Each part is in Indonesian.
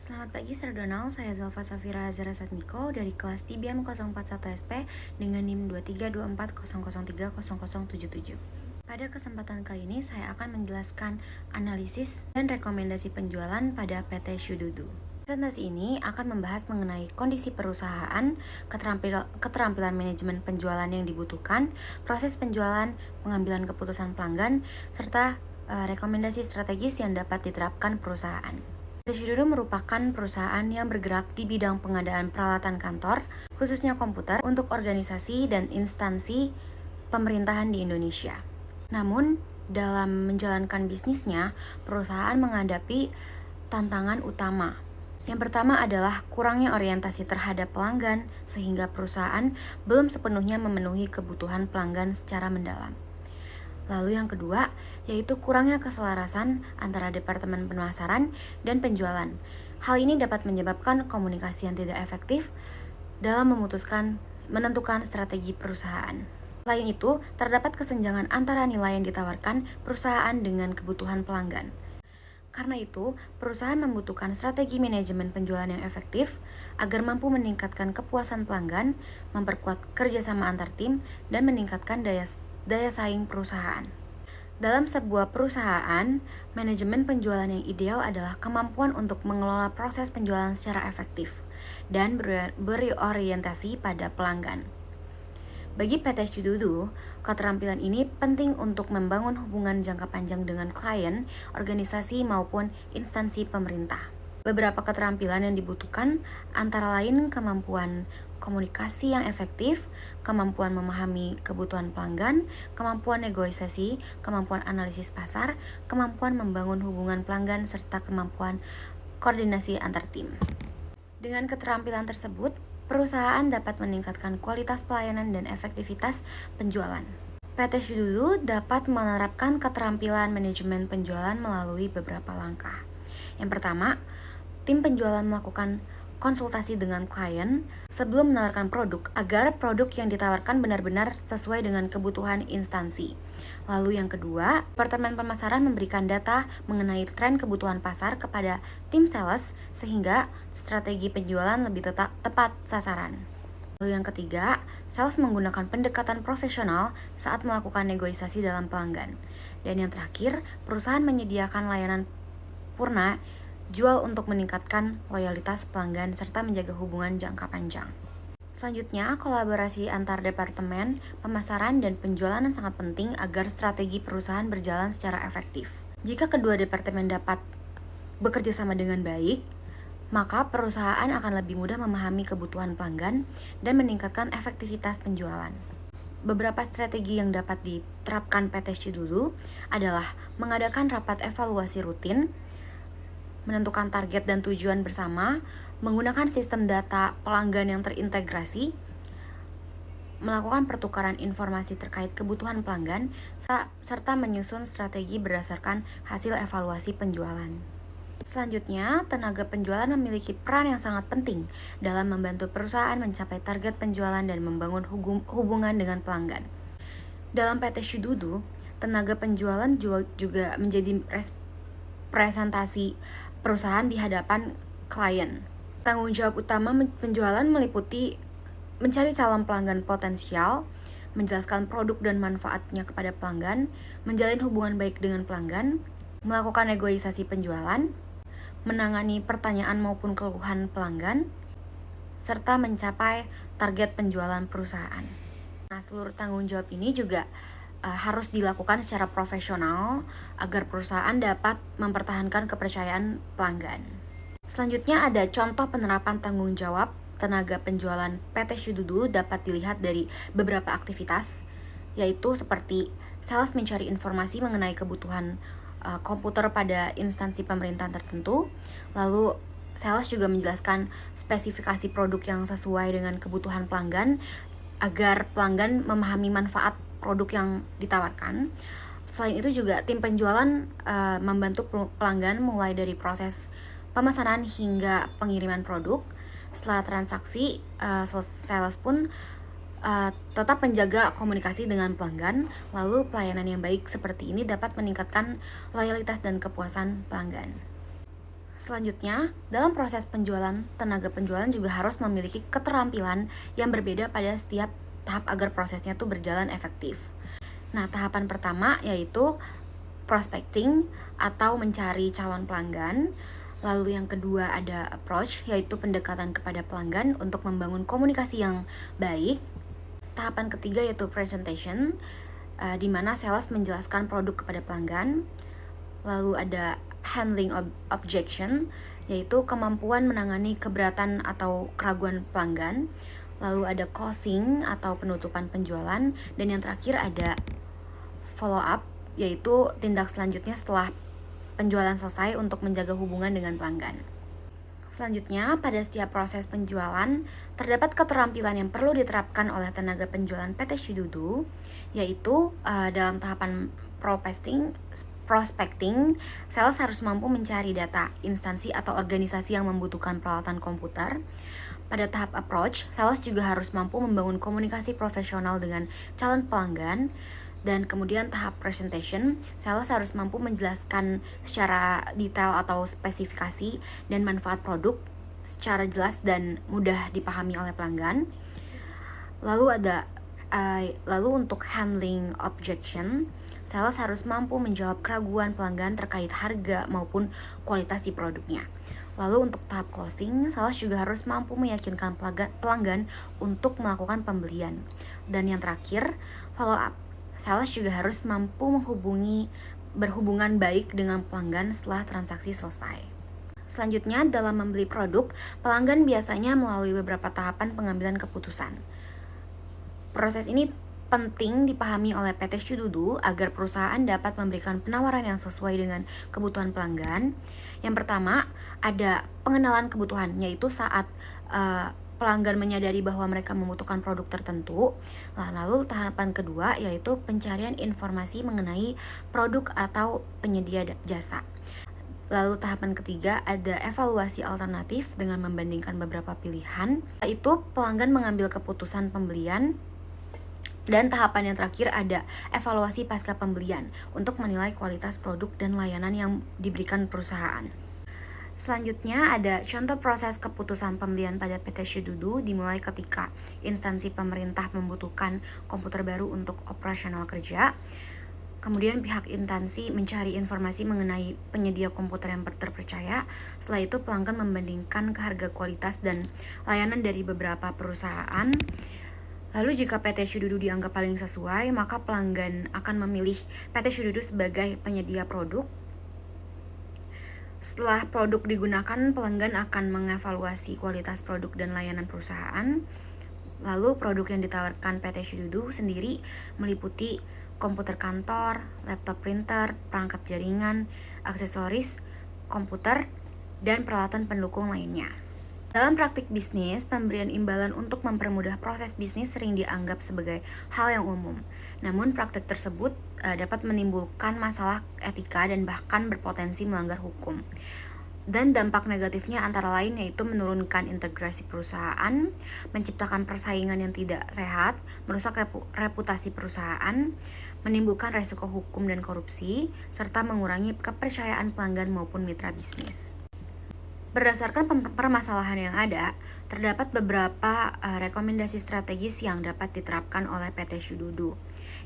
Selamat pagi Sir Donald, saya Zalfa Safira Azara Satmiko dari kelas TBM 041SP dengan NIM 232400300077. Pada kesempatan kali ini saya akan menjelaskan analisis dan rekomendasi penjualan pada PT Shududu. Presentasi ini akan membahas mengenai kondisi perusahaan, keterampilan manajemen penjualan yang dibutuhkan, proses penjualan, pengambilan keputusan pelanggan, serta rekomendasi strategis yang dapat diterapkan perusahaan. PT Shududu merupakan perusahaan yang bergerak di bidang pengadaan peralatan kantor, khususnya komputer, untuk organisasi dan instansi pemerintahan di Indonesia. Namun, dalam menjalankan bisnisnya, perusahaan menghadapi tantangan utama. Yang pertama adalah kurangnya orientasi terhadap pelanggan, sehingga perusahaan belum sepenuhnya memenuhi kebutuhan pelanggan secara mendalam. Lalu yang kedua, yaitu kurangnya keselarasan antara departemen pemasaran dan penjualan. Hal ini dapat menyebabkan komunikasi yang tidak efektif dalam menentukan strategi perusahaan. Selain itu, terdapat kesenjangan antara nilai yang ditawarkan perusahaan dengan kebutuhan pelanggan. Karena itu, perusahaan membutuhkan strategi manajemen penjualan yang efektif agar mampu meningkatkan kepuasan pelanggan, memperkuat kerjasama antar tim, dan meningkatkan daya saing perusahaan. Dalam sebuah perusahaan, manajemen penjualan yang ideal adalah kemampuan untuk mengelola proses penjualan secara efektif dan berorientasi pada pelanggan. Bagi PT Shududu, keterampilan ini penting untuk membangun hubungan jangka panjang dengan klien, organisasi, maupun instansi pemerintah. Beberapa keterampilan yang dibutuhkan antara lain kemampuan komunikasi yang efektif, kemampuan memahami kebutuhan pelanggan, kemampuan negosiasi, kemampuan analisis pasar, kemampuan membangun hubungan pelanggan, serta kemampuan koordinasi antar tim. Dengan keterampilan tersebut, perusahaan dapat meningkatkan kualitas pelayanan dan efektivitas penjualan. PT Shududu dapat menerapkan keterampilan manajemen penjualan melalui beberapa langkah. Yang pertama, tim penjualan melakukan konsultasi dengan klien sebelum menawarkan produk agar produk yang ditawarkan benar-benar sesuai dengan kebutuhan instansi. Lalu yang kedua, departemen pemasaran memberikan data mengenai tren kebutuhan pasar kepada tim sales sehingga strategi penjualan lebih tepat sasaran. Lalu yang ketiga, sales menggunakan pendekatan profesional saat melakukan negosiasi dalam pelanggan. Dan yang terakhir, perusahaan menyediakan layanan purna jual untuk meningkatkan loyalitas pelanggan serta menjaga hubungan jangka panjang. Selanjutnya, kolaborasi antar departemen, pemasaran, dan penjualan sangat penting agar strategi perusahaan berjalan secara efektif. Jika kedua departemen dapat bekerja sama dengan baik, maka perusahaan akan lebih mudah memahami kebutuhan pelanggan dan meningkatkan efektivitas penjualan. Beberapa strategi yang dapat diterapkan PT Shududu adalah mengadakan rapat evaluasi rutin, menentukan target dan tujuan bersama, menggunakan sistem data pelanggan yang terintegrasi, melakukan pertukaran informasi terkait kebutuhan pelanggan, serta menyusun strategi berdasarkan hasil evaluasi penjualan. Selanjutnya, tenaga penjualan memiliki peran yang sangat penting dalam membantu perusahaan mencapai target penjualan dan membangun hubungan dengan pelanggan. Dalam PT Shududu, tenaga penjualan juga menjadi representasi perusahaan di hadapan klien. Tanggung jawab utama penjualan meliputi mencari calon pelanggan potensial, menjelaskan produk dan manfaatnya kepada pelanggan, menjalin hubungan baik dengan pelanggan, melakukan negosiasi penjualan, menangani pertanyaan maupun keluhan pelanggan, serta mencapai target penjualan perusahaan. Nah, seluruh tanggung jawab ini juga harus dilakukan secara profesional agar perusahaan dapat mempertahankan kepercayaan pelanggan. Selanjutnya ada contoh penerapan tanggung jawab tenaga penjualan PT Shududu dapat dilihat dari beberapa aktivitas, yaitu seperti sales mencari informasi mengenai kebutuhan komputer pada instansi pemerintahan tertentu, lalu sales juga menjelaskan spesifikasi produk yang sesuai dengan kebutuhan pelanggan agar pelanggan memahami manfaat produk yang ditawarkan. Selain itu juga tim penjualan membantu pelanggan mulai dari proses pemesanan hingga pengiriman produk. Setelah transaksi, sales pun tetap menjaga komunikasi dengan pelanggan. Lalu pelayanan yang baik seperti ini dapat meningkatkan loyalitas dan kepuasan pelanggan. Selanjutnya, dalam proses penjualan, tenaga penjualan juga harus memiliki keterampilan yang berbeda pada setiap tahap agar prosesnya tuh berjalan efektif. Nah, tahapan pertama yaitu prospecting atau mencari calon pelanggan. Lalu yang kedua ada approach, yaitu pendekatan kepada pelanggan untuk membangun komunikasi yang baik. Tahapan ketiga yaitu presentation, di mana sales menjelaskan produk kepada pelanggan. Lalu ada handling objection, yaitu kemampuan menangani keberatan atau keraguan pelanggan. Lalu ada closing atau penutupan penjualan. Dan yang terakhir ada follow up, yaitu tindak selanjutnya setelah penjualan selesai untuk menjaga hubungan dengan pelanggan. Selanjutnya, pada setiap proses penjualan, terdapat keterampilan yang perlu diterapkan oleh tenaga penjualan PT Shidudu, yaitu dalam tahapan prospecting, sales harus mampu mencari data instansi atau organisasi yang membutuhkan peralatan komputer. Pada tahap approach, sales juga harus mampu membangun komunikasi profesional dengan calon pelanggan. Dan kemudian tahap presentation, sales harus mampu menjelaskan secara detail atau spesifikasi dan manfaat produk secara jelas dan mudah dipahami oleh pelanggan. Lalu untuk handling objection, sales harus mampu menjawab keraguan pelanggan terkait harga maupun kualitas di produknya. Lalu untuk tahap closing, sales juga harus mampu meyakinkan pelanggan untuk melakukan pembelian. Dan yang terakhir, follow up. Sales juga harus mampu berhubungan baik dengan pelanggan setelah transaksi selesai. Selanjutnya, dalam membeli produk, pelanggan biasanya melalui beberapa tahapan pengambilan keputusan. Proses ini penting dipahami oleh PT Shidudu agar perusahaan dapat memberikan penawaran yang sesuai dengan kebutuhan pelanggan. Yang pertama, ada pengenalan kebutuhan, yaitu saat pelanggan menyadari bahwa mereka membutuhkan produk tertentu. Lalu tahapan kedua yaitu pencarian informasi mengenai produk atau penyedia jasa. Lalu tahapan ketiga ada evaluasi alternatif dengan membandingkan beberapa pilihan. Itu pelanggan mengambil keputusan pembelian. Dan tahapan yang terakhir ada evaluasi pasca pembelian untuk menilai kualitas produk dan layanan yang diberikan perusahaan. Selanjutnya ada contoh proses keputusan pembelian pada PT Shidudu dimulai ketika instansi pemerintah membutuhkan komputer baru untuk operasional kerja. Kemudian pihak instansi mencari informasi mengenai penyedia komputer yang terpercaya. Setelah itu pelanggan membandingkan harga, kualitas, dan layanan dari beberapa perusahaan. Lalu jika PT Shidudu dianggap paling sesuai, maka pelanggan akan memilih PT Shidudu sebagai penyedia produk. Setelah produk digunakan, pelanggan akan mengevaluasi kualitas produk dan layanan perusahaan. Lalu produk yang ditawarkan PT Shidudu sendiri meliputi komputer kantor, laptop printer, perangkat jaringan, aksesoris, komputer, dan peralatan pendukung lainnya. Dalam praktik bisnis, pemberian imbalan untuk mempermudah proses bisnis sering dianggap sebagai hal yang umum. Namun praktik tersebut dapat menimbulkan masalah etika dan bahkan berpotensi melanggar hukum. Dan dampak negatifnya antara lain yaitu menurunkan integrasi perusahaan, menciptakan persaingan yang tidak sehat, merusak reputasi perusahaan, menimbulkan resiko hukum dan korupsi, serta mengurangi kepercayaan pelanggan maupun mitra bisnis. Berdasarkan permasalahan yang ada, terdapat beberapa rekomendasi strategis yang dapat diterapkan oleh PT Shidudu.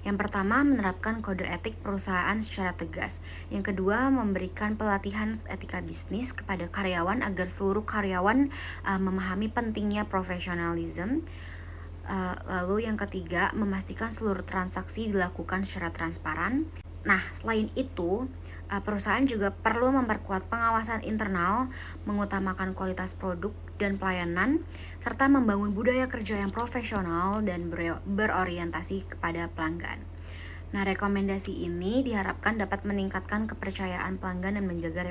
Yang pertama, menerapkan kode etik perusahaan secara tegas. Yang kedua, memberikan pelatihan etika bisnis kepada karyawan agar seluruh karyawan memahami pentingnya profesionalisme. Lalu yang ketiga, memastikan seluruh transaksi dilakukan secara transparan. Nah, selain itu, perusahaan juga perlu memperkuat pengawasan internal, mengutamakan kualitas produk dan pelayanan, serta membangun budaya kerja yang profesional dan berorientasi kepada pelanggan. Nah, rekomendasi ini diharapkan dapat meningkatkan kepercayaan pelanggan dan menjaga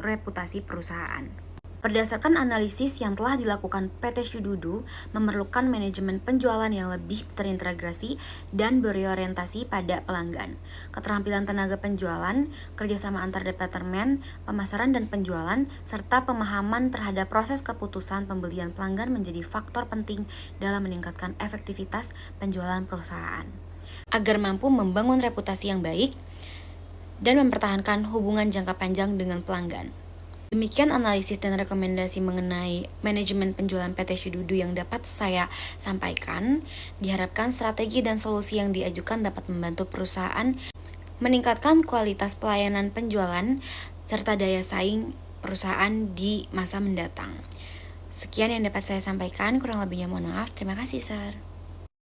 reputasi perusahaan. Berdasarkan analisis yang telah dilakukan PT Shidudu, memerlukan manajemen penjualan yang lebih terintegrasi dan berorientasi pada pelanggan. Keterampilan tenaga penjualan, kerjasama antar departemen, pemasaran dan penjualan, serta pemahaman terhadap proses keputusan pembelian pelanggan menjadi faktor penting dalam meningkatkan efektivitas penjualan perusahaan. Agar mampu membangun reputasi yang baik dan mempertahankan hubungan jangka panjang dengan pelanggan. Demikian analisis dan rekomendasi mengenai manajemen penjualan PT Shududu yang dapat saya sampaikan. Diharapkan strategi dan solusi yang diajukan dapat membantu perusahaan meningkatkan kualitas pelayanan penjualan serta daya saing perusahaan di masa mendatang. Sekian yang dapat saya sampaikan, kurang lebihnya mohon maaf. Terima kasih, Sir.